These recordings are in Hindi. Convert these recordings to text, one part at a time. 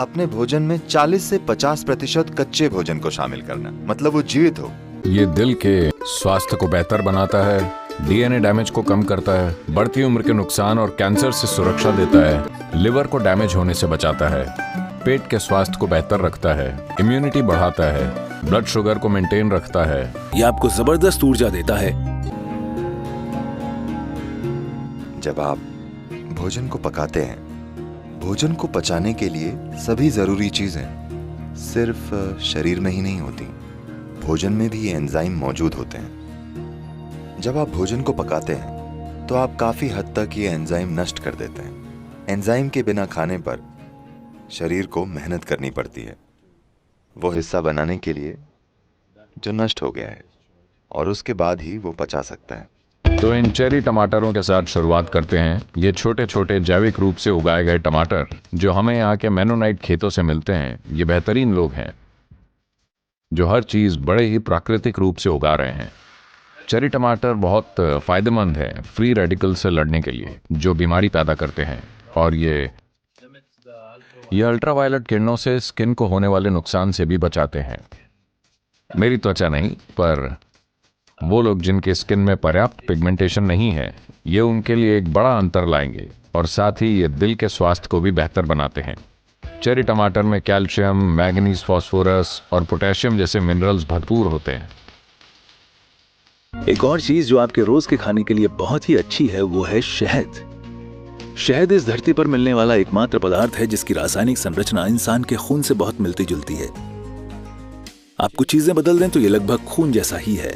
अपने भोजन में 40 से 50% कच्चे भोजन को शामिल करना, मतलब वो जीवित हो। ये दिल के स्वास्थ्य को बेहतर बनाता है, डीएनए डैमेज को कम करता है, बढ़ती उम्र के नुकसान और कैंसर से सुरक्षा देता है, लिवर को डैमेज होने से बचाता है, पेट के स्वास्थ्य को बेहतर रखता है, इम्यूनिटी बढ़ाता है, ब्लड शुगर को मेंटेन रखता है। ये आपको जबरदस्त ऊर्जा देता है। जब आप भोजन को पकाते हैं, भोजन को पचाने के लिए सभी जरूरी चीजें सिर्फ शरीर में ही नहीं होती, भोजन में भी ये एंजाइम मौजूद होते हैं। जब आप भोजन को पकाते हैं तो आप काफी हद तक ये एंजाइम नष्ट कर देते हैं। एंजाइम के बिना खाने पर शरीर को मेहनत करनी पड़ती है वो हिस्सा बनाने के लिए जो नष्ट हो गया है, और उसके बाद ही वो पचा सकता है। तो इन चेरी टमाटरों के साथ शुरुआत करते हैं। ये छोटे छोटे जैविक रूप से उगाए गए टमाटर जो हमें यहाँ के मेनोनाइट खेतों से मिलते हैं, ये बेहतरीन लोग हैं जो हर चीज बड़े ही प्राकृतिक रूप से उगा रहे हैं। चेरी टमाटर बहुत फायदेमंद है फ्री रेडिकल से लड़ने के लिए जो बीमारी पैदा करते हैं, और ये अल्ट्रावायलेट किरणों से स्किन को होने वाले नुकसान से भी बचाते हैं। मेरी त्वचा नहीं, पर वो लोग जिनके स्किन में पर्याप्त पिगमेंटेशन नहीं है, ये उनके लिए एक बड़ा अंतर लाएंगे, और साथ ही ये दिल के स्वास्थ्य को भी बेहतर बनाते हैं। चेरी टमाटर में कैल्शियम, मैग्नीज, फास्फोरस और पोटेशियम जैसे मिनरल्स भरपूर होते हैं। एक और चीज जो आपके रोज के खाने के लिए बहुत ही अच्छी है वो है शहद। शहद इस धरती पर मिलने वाला एकमात्र पदार्थ है जिसकी रासायनिक संरचना इंसान के खून से बहुत मिलती जुलती है। आप कुछ चीजें बदल दें तो ये लगभग खून जैसा ही है।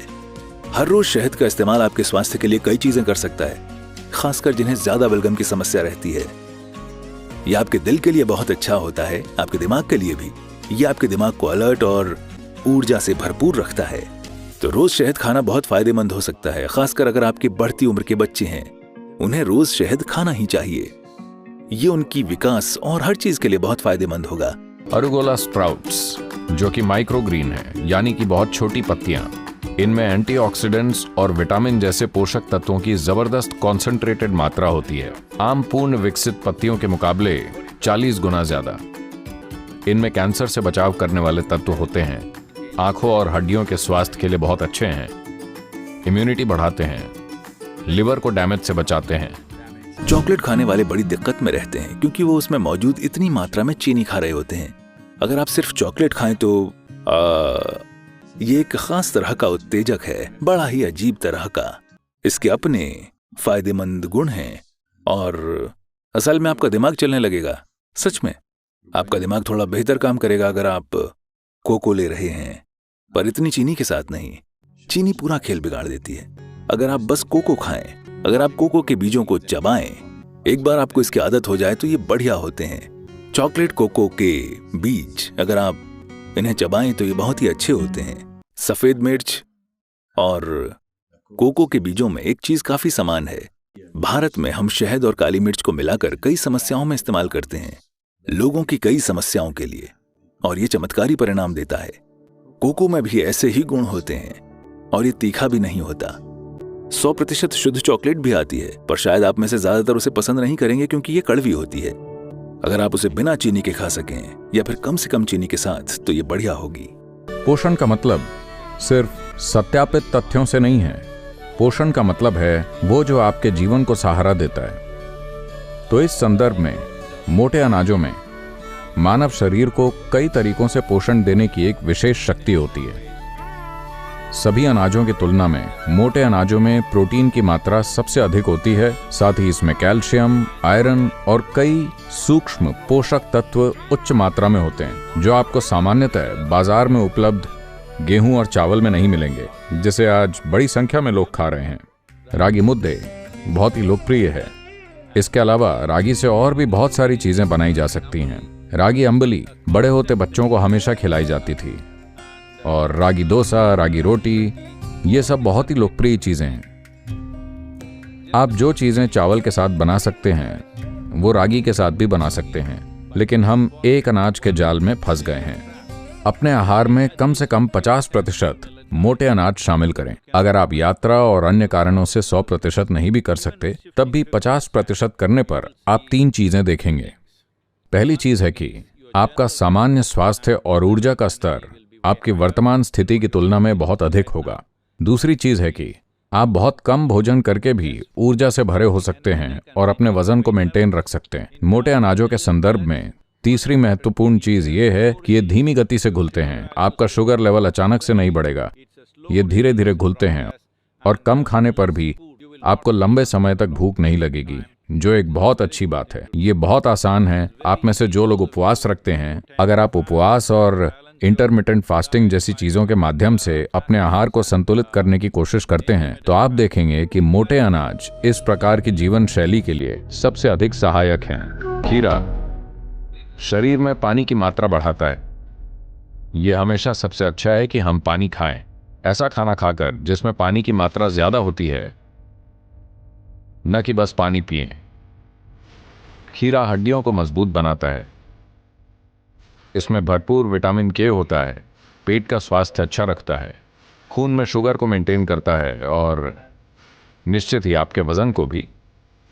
हर रोज शहद का इस्तेमाल आपके स्वास्थ्य के लिए कई चीजें कर सकता है, खासकर जिन्हें ज्यादा बलगम की समस्या रहती है। ये आपके दिल के लिए बहुत अच्छा होता है, आपके दिमाग के लिए भी। ये आपके दिमाग को अलर्ट और ऊर्जा से भरपूर रखता है। तो रोज शहद खाना बहुत फायदेमंद हो सकता है, खासकर अगर आपकी बढ़ती उम्र के बच्चे हैं। उन्हें रोज शहद खाना ही चाहिए। ये उनकी विकास और हर चीज के लिए बहुत फायदेमंद होगा। अरुगोला स्प्राउट्स जो कि माइक्रोग्रीन है, यानी कि बहुत छोटी पत्तियां, इनमें एंटीऑक्सीडेंट्स और विटामिन जैसे पोषक तत्वों की जबरदस्त कॉन्सेंट्रेटेड मात्रा होती है, आम पूर्ण विकसित पत्तियों के मुकाबले 40 गुना ज्यादा। इनमें कैंसर से बचाव करने वाले तत्व होते हैं, आंखों और हड्डियों के स्वास्थ्य के लिए बहुत अच्छे हैं, इम्यूनिटी बढ़ाते हैं, लिवर को डैमेज से बचाते हैं। चॉकलेट खाने वाले बड़ी दिक्कत में रहते हैं क्योंकि वो उसमें मौजूद इतनी मात्रा में चीनी खा रहे होते हैं। अगर आप सिर्फ चॉकलेट खाएं तो ये एक खास तरह का उत्तेजक है, बड़ा ही अजीब तरह का। इसके अपने फायदेमंद गुण हैं और असल में आपका दिमाग चलने लगेगा। सच में आपका दिमाग थोड़ा बेहतर काम करेगा अगर आप कोको ले रहे हैं, पर इतनी चीनी के साथ नहीं। चीनी पूरा खेल बिगाड़ देती है। अगर आप बस कोको खाएं, अगर आप कोको के बीजों को चबाएं, एक बार आपको इसकी आदत हो जाए तो ये बढ़िया होते हैं। चॉकलेट कोको के बीज अगर आप इन्हें चबाएं तो ये बहुत ही अच्छे होते हैं। सफेद मिर्च और कोको के बीजों में एक चीज काफी समान है। भारत में हम शहद और काली मिर्च को मिलाकर कई समस्याओं में इस्तेमाल करते हैं, लोगों की कई समस्याओं के लिए, और ये चमत्कारी परिणाम देता है। कोको में भी ऐसे ही गुण होते हैं और ये तीखा भी नहीं होता। 100% शुद्ध चॉकलेट भी आती है, पर शायद आप में से ज्यादातर उसे पसंद नहीं करेंगे क्योंकि ये कड़वी होती है। अगर आप उसे बिना चीनी के खा सकें या फिर कम से कम चीनी के साथ तो ये बढ़िया होगी। पोषण का मतलब सिर्फ सत्यापित तथ्यों से नहीं है। पोषण का मतलब है वो जो आपके जीवन को सहारा देता है। तो इस संदर्भ में मोटे अनाजों में मानव शरीर को कई तरीकों से पोषण देने की एक विशेष शक्ति होती है। सभी अनाजों की तुलना में मोटे अनाजों में प्रोटीन की मात्रा सबसे अधिक होती है। साथ ही इसमें कैल्शियम, आयरन और कई सूक्ष्म पोषक तत्व उच्च मात्रा में होते हैं जो आपको सामान्यतः बाजार में उपलब्ध गेहूं और चावल में नहीं मिलेंगे, जिसे आज बड़ी संख्या में लोग खा रहे हैं। रागी मुद्दे बहुत ही लोकप्रिय है। इसके अलावा रागी से और भी बहुत सारी चीजें बनाई जा सकती हैं। रागी अंबली बड़े होते बच्चों को हमेशा खिलाई जाती थी, और रागी डोसा, रागी रोटी, ये सब बहुत ही लोकप्रिय चीजें हैं। आप जो चीजें चावल के साथ बना सकते हैं वो रागी के साथ भी बना सकते हैं, लेकिन हम एक अनाज के जाल में फंस गए हैं। अपने आहार में कम से कम 50% मोटे अनाज शामिल करें। अगर आप यात्रा और अन्य कारणों से 100% नहीं भी कर सकते, तब भी 50% करने पर आप 3 चीजें देखेंगे। पहली चीज है कि आपका सामान्य स्वास्थ्य और ऊर्जा का स्तर आपकी वर्तमान स्थिति की तुलना में बहुत अधिक होगा। दूसरी चीज है कि आप बहुत कम भोजन करके भी ऊर्जा से भरे हो सकते हैं और अपने वजन को मेंटेन रख सकते हैं। मोटे अनाजों के संदर्भ में तीसरी महत्वपूर्ण चीज ये है कि ये धीमी गति से घुलते हैं। आपका शुगर लेवल अचानक से नहीं बढ़ेगा, ये धीरे धीरे घुलते हैं और कम खाने पर भी आपको लंबे समय तक भूख नहीं लगेगी, जो एक बहुत अच्छी बात है। ये बहुत आसान है। आप में से जो लोग उपवास रखते हैं, अगर आप उपवास और इंटरमिटेंट फास्टिंग जैसी चीजों के माध्यम से अपने आहार को संतुलित करने की कोशिश करते हैं, तो आप देखेंगे कि मोटे अनाज इस प्रकार की जीवन शैली के लिए सबसे अधिक सहायक हैं। खीरा शरीर में पानी की मात्रा बढ़ाता है। यह हमेशा सबसे अच्छा है कि हम पानी खाएं, ऐसा खाना खाकर जिसमें पानी की मात्रा ज्यादा होती है, न कि बस पानी पिएं। खीरा हड्डियों को मजबूत बनाता है। इसमें भरपूर विटामिन के होता है, पेट का स्वास्थ्य अच्छा रखता है, खून में शुगर को मेंटेन करता है और निश्चित ही आपके वजन को भी,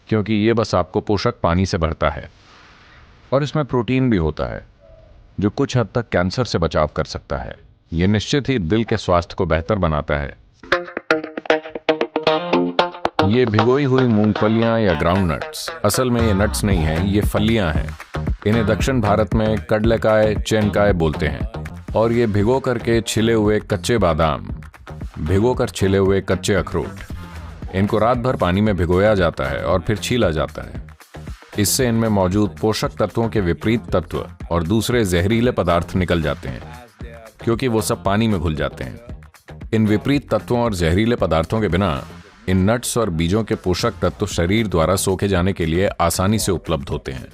क्योंकि ये बस आपको पोषक पानी से भरता है। और इसमें प्रोटीन भी होता है जो कुछ हद तक कैंसर से बचाव कर सकता है। ये निश्चित ही दिल के स्वास्थ्य को बेहतर बनाता है। ये भिगोई हुई मूंगफलियां या ग्राउंड नट्स, असल में ये नट्स नहीं हैं, ये फलियां हैं। इन्हें दक्षिण भारत में कडलेकाय चेनकाय बोलते हैं। और ये भिगो करके छिले हुए कच्चे बादाम, भिगो कर छिले हुए कच्चे अखरोट, इनको रात भर पानी में भिगोया जाता है और फिर छीला जाता है। इससे इनमें मौजूद पोषक तत्वों के विपरीत तत्व और दूसरे जहरीले पदार्थ निकल जाते हैं, क्योंकि वो सब पानी में घुल जाते हैं। इन विपरीत तत्वों और जहरीले पदार्थों के बिना इन नट्स और बीजों के पोषक तत्व शरीर द्वारा सोखे जाने के लिए आसानी से उपलब्ध होते हैं।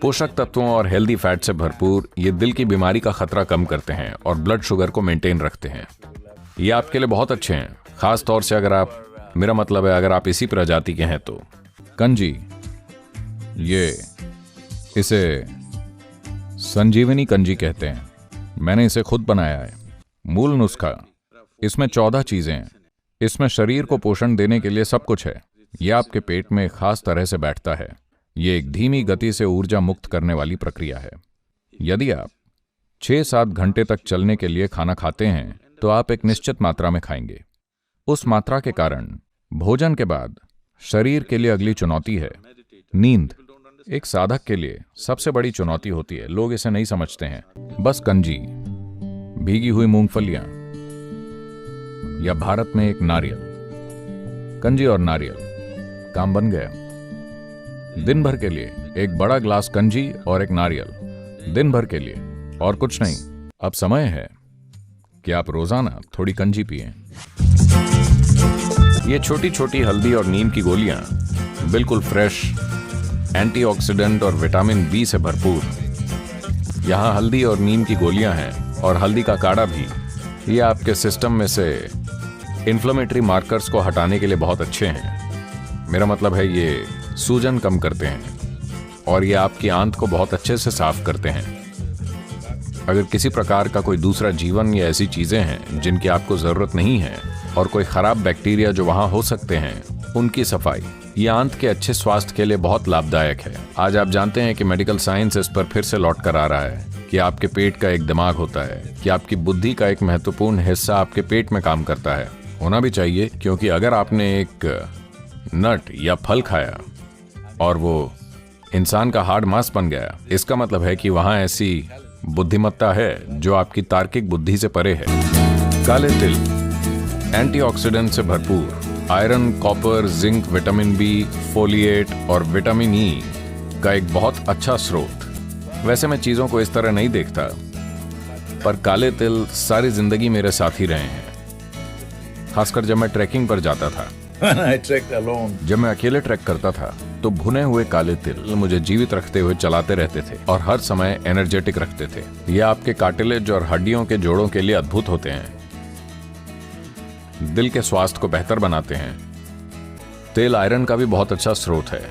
पोषक तत्वों और हेल्दी फैट से भरपूर ये दिल की बीमारी का खतरा कम करते हैं और ब्लड शुगर को मेंटेन रखते हैं। ये आपके लिए बहुत अच्छे हैं, खास तौर से अगर आप, मेरा मतलब है अगर आप इसी प्रजाति के हैं तो। कंजी, इसे संजीवनी कंजी कहते हैं। मैंने इसे खुद बनाया है। मूल नुस्खा, इसमें 14 चीजें हैं। इसमें शरीर को पोषण देने के लिए सब कुछ है। यह आपके पेट में खास तरह से बैठता है। यह एक धीमी गति से ऊर्जा मुक्त करने वाली प्रक्रिया है। यदि आप 6-7 घंटे तक चलने के लिए खाना खाते हैं तो आप एक निश्चित मात्रा में खाएंगे। उस मात्रा के कारण भोजन के बाद शरीर के लिए अगली चुनौती है नींद। एक साधक के लिए सबसे बड़ी चुनौती होती है। लोग इसे नहीं समझते हैं। बस कंजी, भीगी हुई मूंगफलियां या भारत में एक नारियल, कंजी और नारियल, काम बन गया। दिन भर के लिए एक बड़ा ग्लास कंजी और एक नारियल, दिन भर के लिए, और कुछ नहीं। अब समय है कि आप रोजाना थोड़ी कंजी पिएं। ये छोटी छोटी हल्दी और नीम की गोलियां बिल्कुल फ्रेश, एंटीऑक्सीडेंट और विटामिन बी से भरपूर। यहाँ हल्दी और नीम की गोलियां हैं और हल्दी का काढ़ा भी। ये आपके सिस्टम में से इन्फ्लेमेटरी मार्कर्स को हटाने के लिए बहुत अच्छे हैं। मेरा मतलब है ये सूजन कम करते हैं और ये आपकी आंत को बहुत अच्छे से साफ करते हैं। अगर किसी प्रकार का कोई दूसरा जीवन या ऐसी चीजें हैं जिनकी आपको जरूरत नहीं है और कोई खराब बैक्टीरिया जो वहां हो सकते हैं, उनकी सफाई, ये आंत के अच्छे स्वास्थ्य के लिए बहुत लाभदायक है। आज आप जानते हैं कि मेडिकल साइंस इस पर फिर से लौट कर आ रहा है कि आपके पेट का एक दिमाग होता है, कि आपकी बुद्धि का एक महत्वपूर्ण हिस्सा आपके पेट में काम करता है। होना भी चाहिए, क्योंकि अगर आपने एक नट या फल खाया और वो इंसान का हार्ड मांस बन गया, इसका मतलब है कि वहां ऐसी बुद्धिमत्ता है जो आपकी तार्किक बुद्धि से परे है। काले तिल एंटीऑक्सीडेंट से भरपूर, iron, copper, zinc, vitamin B, folate और विटामिन ई का एक बहुत अच्छा स्रोत। वैसे मैं चीजों को इस तरह नहीं देखता, पर काले तिल सारी जिंदगी मेरे साथ ही रहे हैं, खासकर जब मैं ट्रैकिंग पर जाता था। जब मैं अकेले ट्रैक करता था तो भुने हुए काले तिल मुझे जीवित रखते हुए चलाते रहते थे और हर समय एनर्जेटिक रखते थे। ये आपके कार्टिलेज और हड्डियों के जोड़ों के लिए अद्भुत होते हैं, दिल के स्वास्थ्य को बेहतर बनाते हैं। तिल आयरन का भी बहुत अच्छा स्रोत है।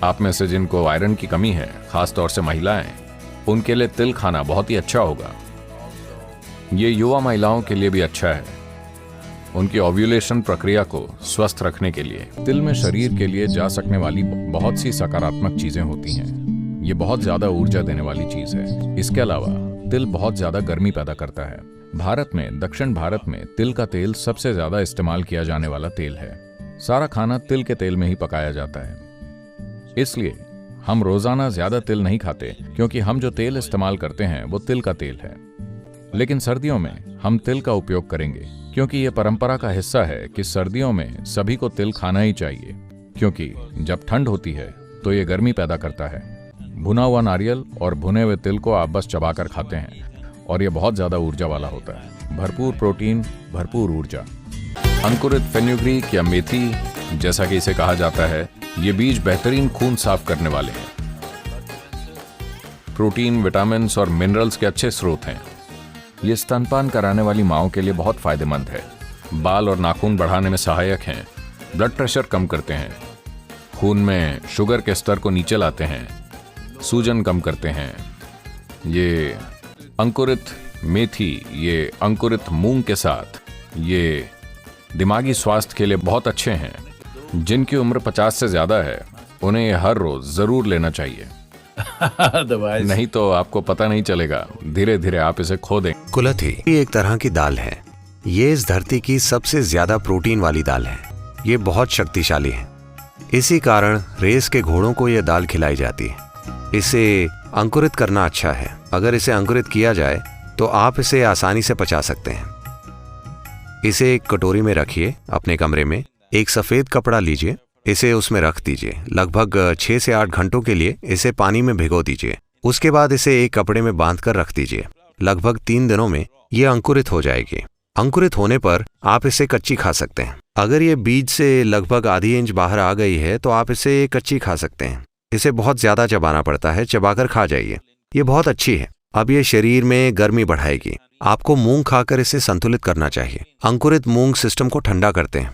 आप में से जिनको आयरन की कमी है, खासतौर से महिलाएं, उनके लिए तिल खाना बहुत ही अच्छा होगा। ये युवा महिलाओं के लिए भी अच्छा है, उनकी ओव्यूलेशन प्रक्रिया को स्वस्थ रखने के लिए। तिल में शरीर के लिए जा सकने वाली बहुत सी सकारात्मक चीजें होती हैं। ये बहुत ज्यादा ऊर्जा देने वाली चीज है। इसके अलावा तिल बहुत ज्यादा गर्मी पैदा करता है। भारत में, दक्षिण भारत में तिल का तेल सबसे ज्यादा इस्तेमाल किया जाने वाला तेल है। सारा खाना तिल के तेल में ही पकाया जाता है। इसलिए हम रोजाना ज्यादा तिल नहीं खाते, क्योंकि हम जो तेल इस्तेमाल करते हैं वो तिल का तेल है। लेकिन सर्दियों में हम तिल का उपयोग करेंगे, क्योंकि ये परंपरा का हिस्सा है कि सर्दियों में सभी को तिल खाना ही चाहिए, क्योंकि जब ठंड होती है तो ये गर्मी पैदा करता है। भुना हुआ नारियल और भुने हुए तिल को आप बस चबाकर खाते हैं और ये बहुत ज्यादा ऊर्जा वाला होता है। भरपूर प्रोटीन, भरपूर ऊर्जा। अंकुरित फेन्युग्रीक या मेथी जैसा कि इसे कहा जाता है, ये बीज बेहतरीन खून साफ करने वाले हैं। प्रोटीन, विटामिन और मिनरल्स के अच्छे स्रोत हैं। ये स्तनपान कराने वाली माओं के लिए बहुत फायदेमंद है। बाल और नाखून बढ़ाने में सहायक हैं। ब्लड प्रेशर कम करते हैं। खून में शुगर के स्तर को नीचे लाते हैं। सूजन कम करते हैं। ये अंकुरित मेथी, ये अंकुरित मूंग के साथ ये दिमागी स्वास्थ्य के लिए बहुत अच्छे हैं। जिनकी उम्र 50 से ज्यादा है उन्हें ये हर रोज जरूर लेना चाहिए। नहीं तो आपको पता नहीं चलेगा, धीरे धीरे आप इसे खो दें। कुलथी ये एक तरह की दाल है। ये इस धरती की सबसे ज्यादा प्रोटीन वाली दाल है। ये बहुत शक्तिशाली है। इसी कारण रेस के घोड़ों को यह दाल खिलाई जाती है। इसे अंकुरित करना अच्छा है। अगर इसे अंकुरित किया जाए तो आप इसे आसानी से पचा सकते हैं। इसे एक कटोरी में रखिए। अपने कमरे में एक सफेद कपड़ा लीजिए, इसे उसमें रख दीजिए। लगभग 6 से 8 घंटों के लिए इसे पानी में भिगो दीजिए। उसके बाद इसे एक कपड़े में बांधकर रख दीजिए। लगभग 3 दिनों में ये अंकुरित हो जाएगी। अंकुरित होने पर आप इसे कच्ची खा सकते हैं। अगर ये बीज से लगभग आधी इंच बाहर आ गई है तो आप इसे कच्ची खा सकते हैं। इसे बहुत ज्यादा चबाना पड़ता है, चबाकर खा जाइए। ये बहुत अच्छी है। अब ये शरीर में गर्मी बढ़ाएगी। आपको मूंग खाकर इसे संतुलित करना चाहिए। अंकुरित मूंग सिस्टम को ठंडा करते हैं।